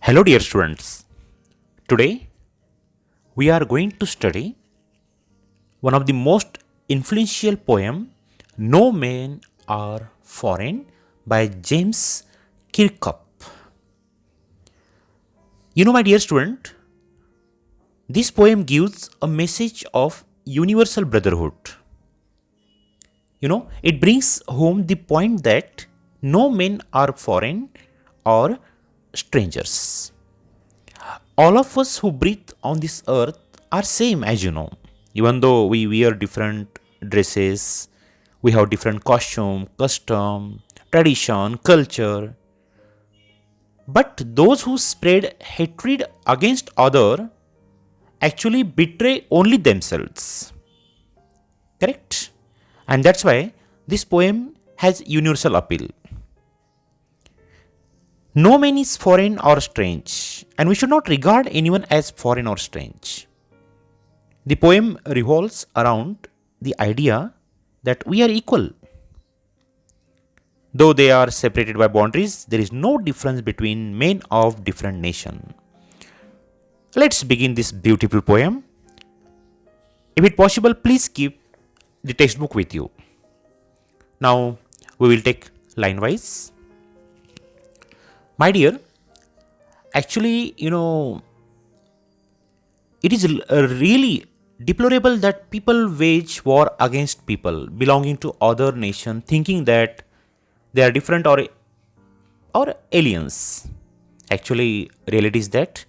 Hello, dear students. Today we are going to study one of the most influential poem, No Men Are Foreign by James Kirkup. My dear student, this poem gives a message of universal brotherhood. It brings home the point that no men are foreign or strangers. All of us who breathe on this earth are same, as you know. Even though we wear different dresses, we have different costume, custom, tradition, culture. But those who spread hatred against other actually betray only themselves. Correct? And that's why this poem has universal appeal. No man is foreign or strange, and we should not regard anyone as foreign or strange. The poem revolves around the idea that we are equal. Though they are separated by boundaries, there is no difference between men of different nations. Let's begin this beautiful poem. If it possible, please keep the textbook with you. Now we will take line wise. My dear, actually, it is really deplorable that people wage war against people belonging to other nation, thinking that they are different or aliens. Actually, reality is that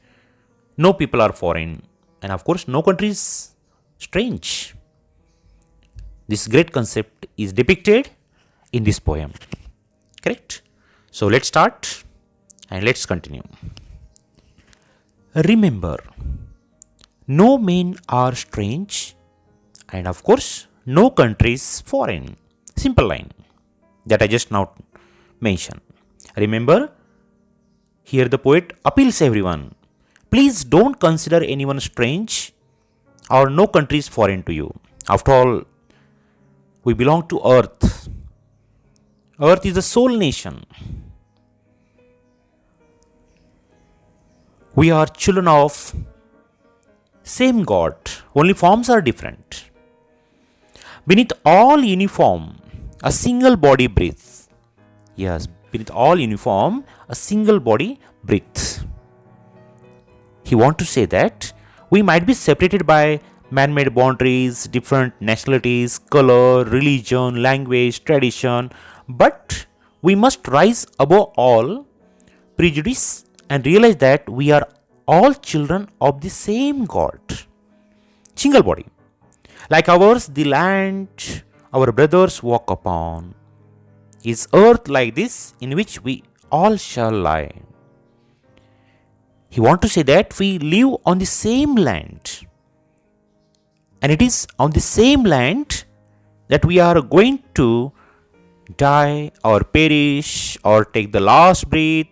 no people are foreign, and of course, no country is strange. This great concept is depicted in this poem. Correct? So let's start. And let's continue. Remember, no men are strange, and of course, no country is foreign. Simple line that I just now mentioned. Remember, here the poet appeals everyone. Please don't consider anyone strange or no country is foreign to you. After all, we belong to Earth. Earth is the sole nation. We are children of same God, only forms are different. Beneath all uniform, a single body breathes. Yes, beneath all uniform, a single body breathes. He wants to say that we might be separated by man-made boundaries, different nationalities, color, religion, language, tradition, but we must rise above all prejudice and realize that we are all children of the same God. Single body. Like ours, the land our brothers walk upon is earth like this in which we all shall lie. He wants to say that we live on the same land. And it is on the same land that we are going to die or perish or take the last breath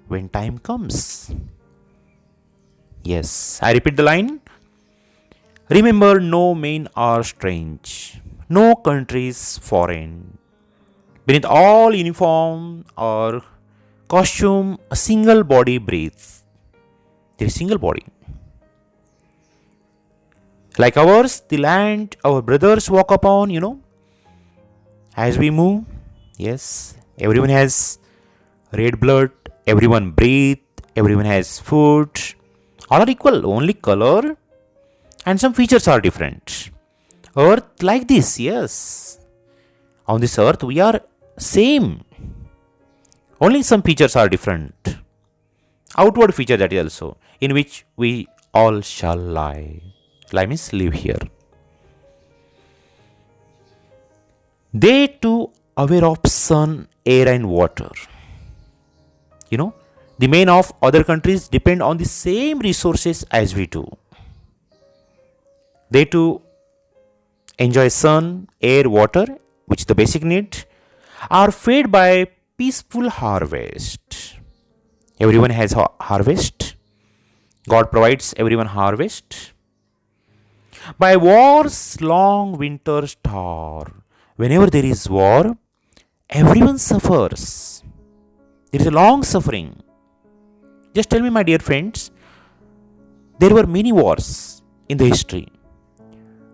when time comes. Yes, I repeat the line. Remember, no men are strange, no country is foreign. Beneath all uniform or costume, a single body breathes. There is single body. Like ours, the land our brothers walk upon, as we move. Yes, everyone has red blood. Everyone breathe, everyone has food, all are equal, only color and some features are different. Earth like this, yes. On this earth we are same. Only some features are different. Outward feature that is also, in which we all shall lie. Lie means live here. They too aware of sun, air and water. The men of other countries depend on the same resources as we do. They too enjoy sun, air, water, which is the basic need, are fed by peaceful harvest. Everyone has harvest. God provides everyone harvest. By war's long winter star, whenever there is war, everyone suffers. There is a long suffering. Just tell me, my dear friends, there were many wars in the history.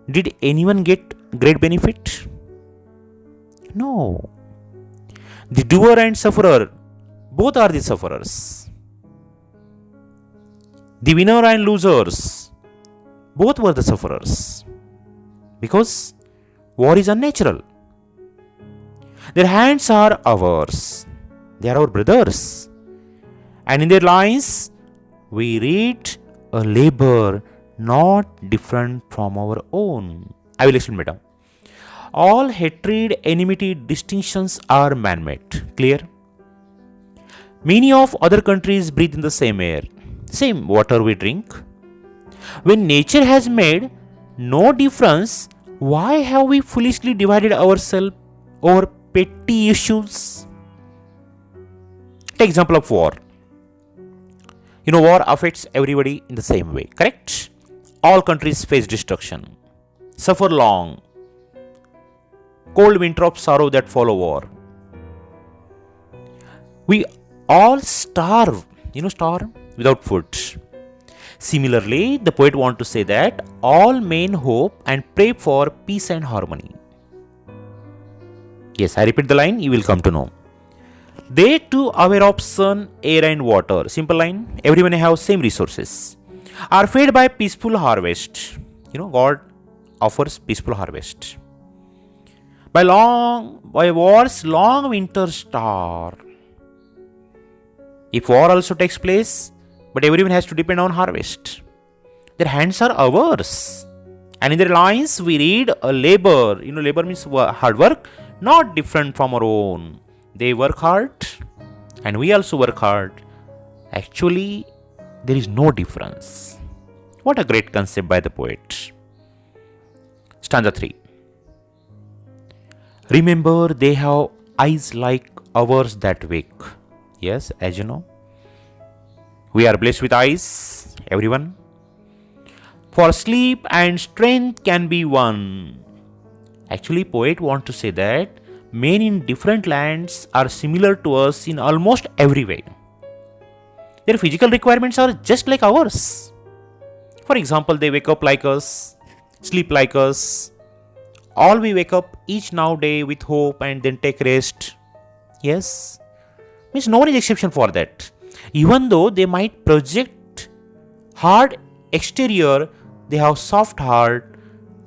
Did anyone get great benefit? No. The doer and sufferer, both are the sufferers. The winner and losers, both were the sufferers. Because war is unnatural. Their hands are ours. They are our brothers. And in their lines, we read a labor not different from our own. I will explain better. All hatred, enmity, distinctions are man-made. Clear? Many of other countries breathe in the same air, same water we drink. When nature has made no difference, why have we foolishly divided ourselves over petty issues? Take example of war. War affects everybody in the same way, correct? All countries face destruction, suffer long, cold winter of sorrow that follow war. We all starve, starve without food. Similarly, the poet wants to say that all men hope and pray for peace and harmony. Yes, I repeat the line, you will come to know. They too aware of sun, air and water. Simple line, everyone have same resources. Are fed by peaceful harvest. God offers peaceful harvest. By war's long winter star. If war also takes place, but everyone has to depend on harvest. Their hands are ours. And in their lines, we read a labor. Labor means hard work, not different from our own. They work hard and we also work hard. Actually, there is no difference. What a great concept by the poet. Stanza 3. Remember, they have eyes like ours that wake. Yes, as you know, we are blessed with eyes, everyone. For sleep and strength can be won. Actually, poet want to say that men in different lands are similar to us in almost every way. Their physical requirements are just like ours. For example, they wake up like us, sleep like us. All we wake up each now day with hope and then take rest. Yes, means no one is exception for that. Even though they might project hard exterior, they have soft heart,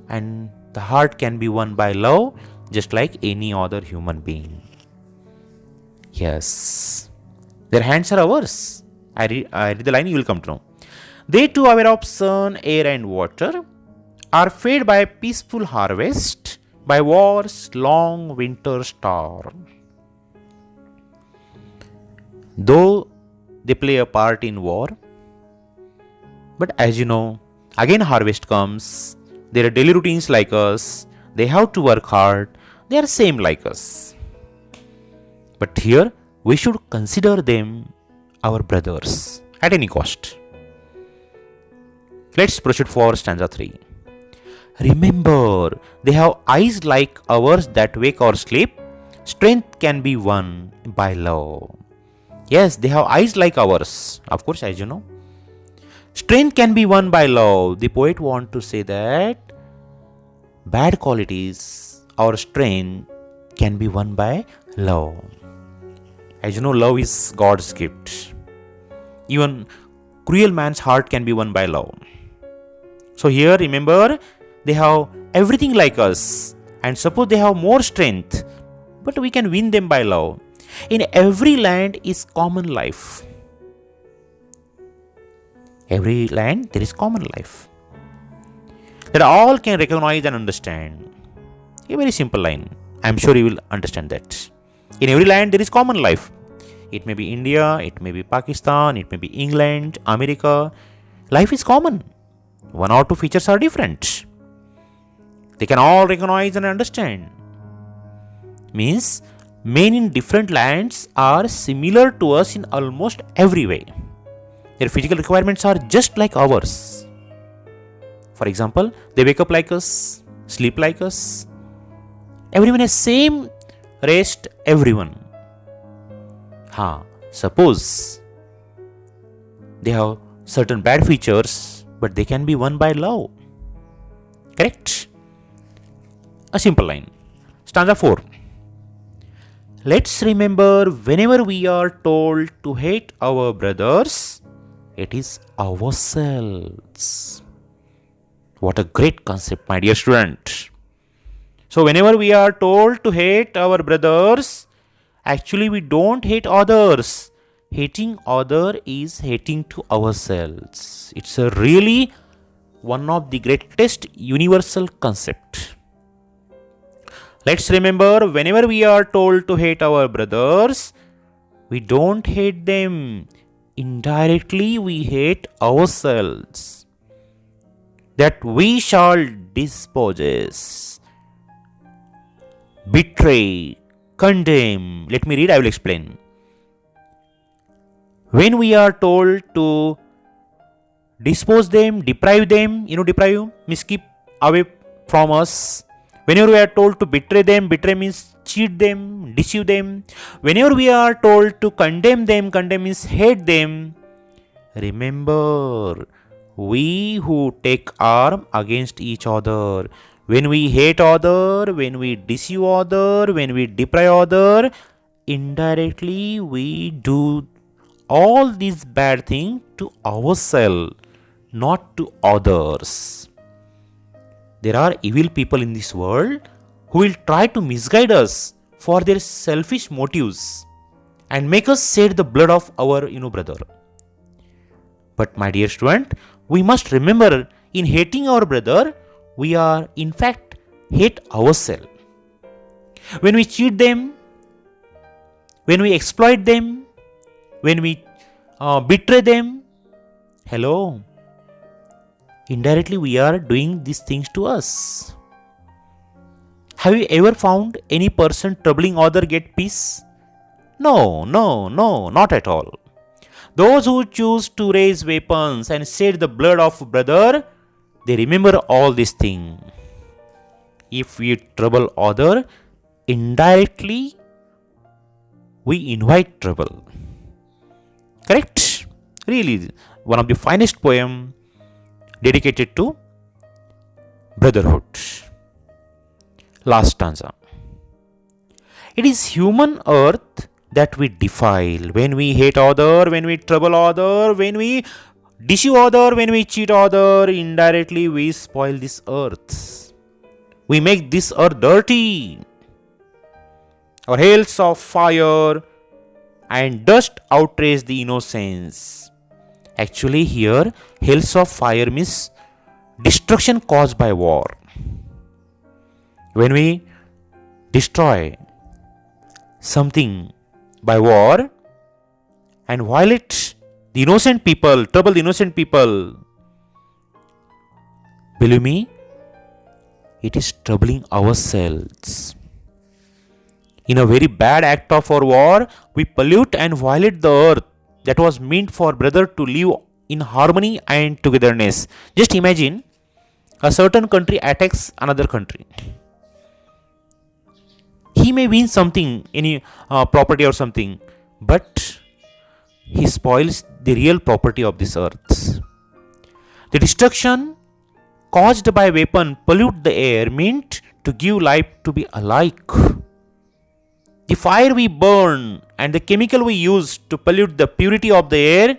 and the heart can be won by love just like any other human being. Yes, their hands are ours. I read the line, you will come to know. They too aware of sun, air and water, are fed by peaceful harvest, by war's long winter star. Though they play a part in war, but as you know, again harvest comes. There are daily routines like us. They have to work hard. They are same like us. But here, we should consider them our brothers at any cost. Let's proceed for stanza 3. Remember, they have eyes like ours that wake or sleep. Strength can be won by love. Yes, they have eyes like ours. Of course, as you know. Strength can be won by love. The poet wants to say that bad qualities or strength can be won by love. As you know, love is God's gift. Even cruel man's heart can be won by love. So here, remember, they have everything like us. And suppose they have more strength, but we can win them by love. In every land is common life. Every land there is common life that all can recognize and understand. A very simple line. I am sure you will understand that. In every land there is common life. It may be India, it may be Pakistan, it may be England, America. Life is common. One or two features are different. They can all recognize and understand. Means men in different lands are similar to us in almost every way. Their physical requirements are just like ours. For example, they wake up like us, sleep like us. Everyone has same rest, everyone. Suppose They have certain bad features, but they can be won by love. Correct? A simple line. Stanza 4. Let's remember, whenever we are told to hate our brothers, it is ourselves. What a great concept, my dear student. So whenever we are told to hate our brothers, actually we don't hate others. Hating other is hating to ourselves. It's a really one of the greatest universal concept. Let's remember, whenever we are told to hate our brothers, we don't hate them. Indirectly, we hate ourselves. That we shall dispossess, betray, condemn. Let me read, I will explain. When we are told to dispose them, deprive them, deprive means keep away from us. Whenever we are told to betray them, betray means cheat them, deceive them. Whenever we are told to condemn them, condemn means hate them. Remember, we who take arm against each other. When we hate other, when we deceive other, when we deprive other, indirectly we do all these bad things to ourselves, not to others. There are evil people in this world who will try to misguide us for their selfish motives and make us shed the blood of our brother. But my dear student, we must remember, in hating our brother, we are in fact hate ourselves. When we cheat them, when we exploit them, when we betray them, hello, indirectly we are doing these things to us. Have you ever found any person troubling other get peace? No, not at all. Those who choose to raise weapons and shed the blood of brother, they remember all these things. If we trouble other, indirectly we invite trouble. Correct? Really, one of the finest poem dedicated to brotherhood. Last stanza. It is human earth that we defile when we hate other, when we trouble other, when we deceive other, when we cheat other. Indirectly we spoil this earth. We make this earth dirty. Our hails of fire and dust outrage the innocence. Actually here, hails of fire means destruction caused by war. When we destroy something by war and violate the innocent people, trouble the innocent people, believe me, it is troubling ourselves. In a very bad act of our war, we pollute and violate the earth that was meant for brother to live in harmony and togetherness. Just imagine, a certain country attacks another country. He may win something, any property or something, but he spoils the real property of this earth. The destruction caused by weapon pollute the air, meant to give life to be alike. The fire we burn and the chemical we use to pollute the purity of the air,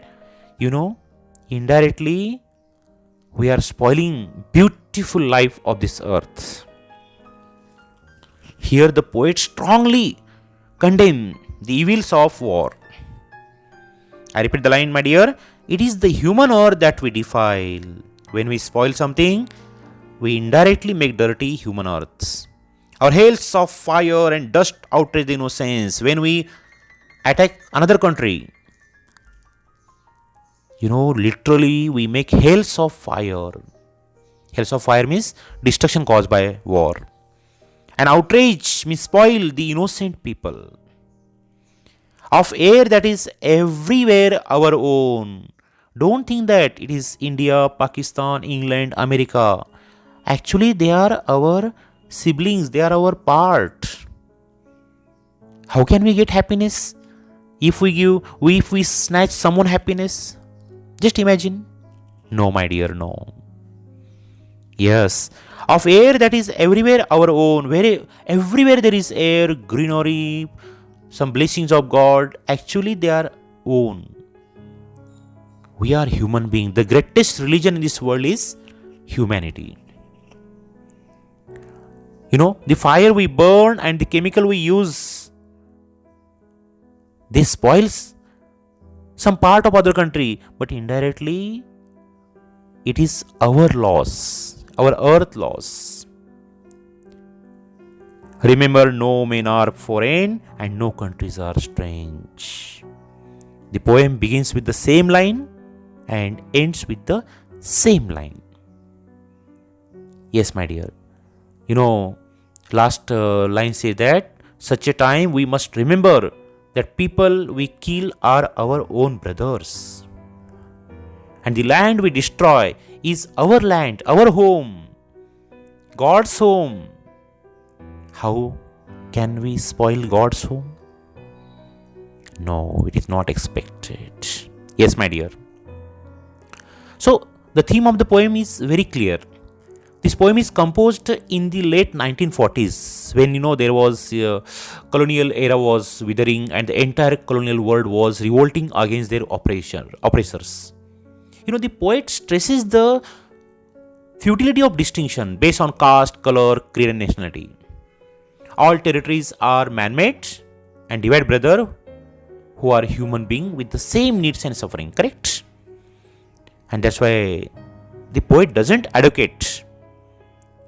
indirectly we are spoiling beautiful life of this earth. Here the poet strongly condemn the evils of war. I repeat the line, my dear. It is the human earth that we defile. When we spoil something, we indirectly make dirty human earth. Our hails of fire and dust outrage the innocence. When we attack another country, literally we make hails of fire. Hails of fire means destruction caused by war. And outrage means spoil the innocent people. Of air that is everywhere our own. Don't think that it is India, Pakistan, England, America. Actually, they are our siblings. They are our part. How can we get happiness if we snatch someone happiness? Just imagine. No, my dear, no. Yes, of air that is everywhere our own. Everywhere there is air, greenery, some blessings of God. Actually, they are own. We are human beings. The greatest religion in this world is humanity. The fire we burn and the chemical we use, they spoils some part of other country, but indirectly it is our loss, our earth loss. Remember, no men are foreign and no countries are strange. The poem begins with the same line and ends with the same line. Yes, my dear. Last line says that such a time we must remember that people we kill are our own brothers. And the land we destroy is our land, our home, God's home. How can we spoil God's home? No, it is not expected. Yes, my dear. So, the theme of the poem is very clear. This poem is composed in the late 1940s when there was colonial era was withering and the entire colonial world was revolting against their oppressors. The poet stresses the futility of distinction based on caste, color, creed and nationality. All territories are man-made and divide brother who are human beings with the same needs and suffering, correct? And that's why the poet doesn't advocate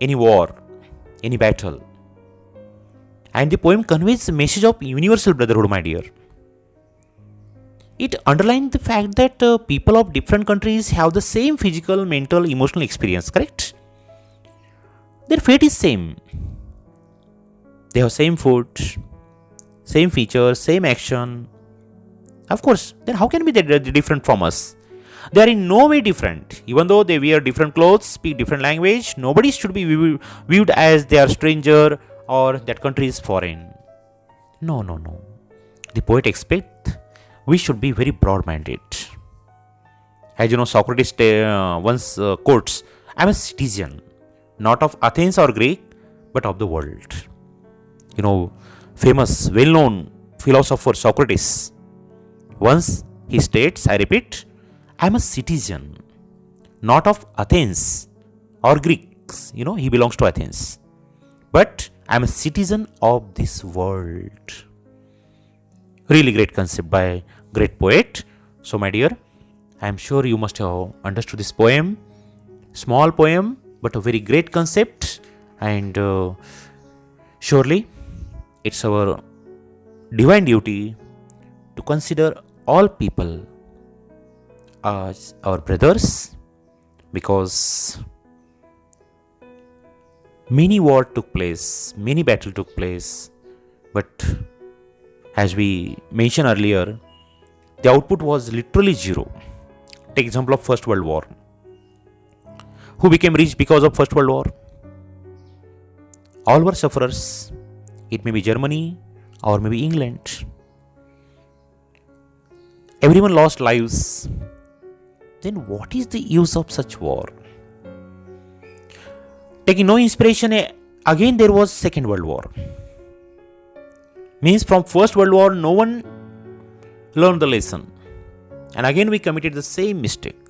any war, any battle. And the poem conveys the message of universal brotherhood, my dear. It underlines the fact that people of different countries have the same physical, mental, emotional experience, correct? Their fate is same. They have same food, same features, same action. Of course, then how can they be different from us? They are in no way different. Even though they wear different clothes, speak different language, nobody should be viewed as they are stranger or that country is foreign. No. The poet expects we should be very broad-minded. As Socrates once quotes, I am a citizen, not of Athens or Greek, but of the world. Famous, well-known philosopher Socrates. Once he states, I repeat, I am a citizen, not of Athens or Greeks. He belongs to Athens. But I am a citizen of this world. Really great concept by great poet. So, my dear, I am sure you must have understood this poem. Small poem, but a very great concept. And surely, it's our divine duty to consider all people as our brothers, because many wars took place, many battles took place, but as we mentioned earlier, the output was literally zero. Take example of First World War. Who became rich because of First World War? All were sufferers. It may be Germany or maybe England. Everyone lost lives. Then what is the use of such war? Taking no inspiration, again there was Second World War. Means from First World War, no one learned the lesson. And again we committed the same mistake.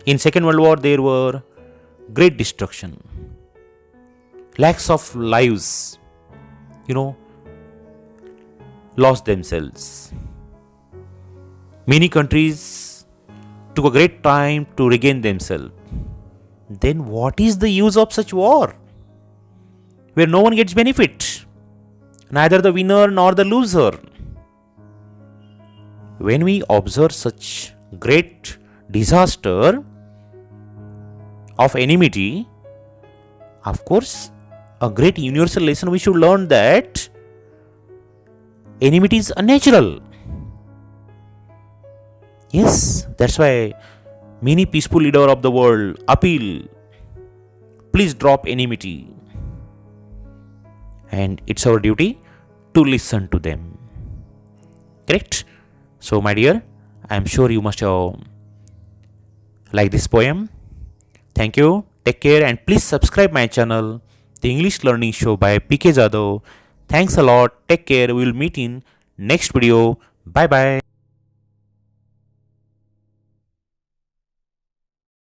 In Second World War, there were great destruction. Lakhs of lives, lost themselves. Many countries took a great time to regain themselves. Then what is the use of such war? Where no one gets benefit. Neither the winner nor the loser. When we observe such great disaster of enmity, of course, a great universal lesson we should learn that enmity is unnatural. Yes, that's why many peaceful leaders of the world appeal, please drop enmity. And it's our duty to listen to them. Correct? So, my dear, I am sure you must have like this poem. Thank you. Take care and please subscribe my channel, The English Learning Show by PK Jadhav. Thanks a lot. Take care. We will meet in next video. Bye bye.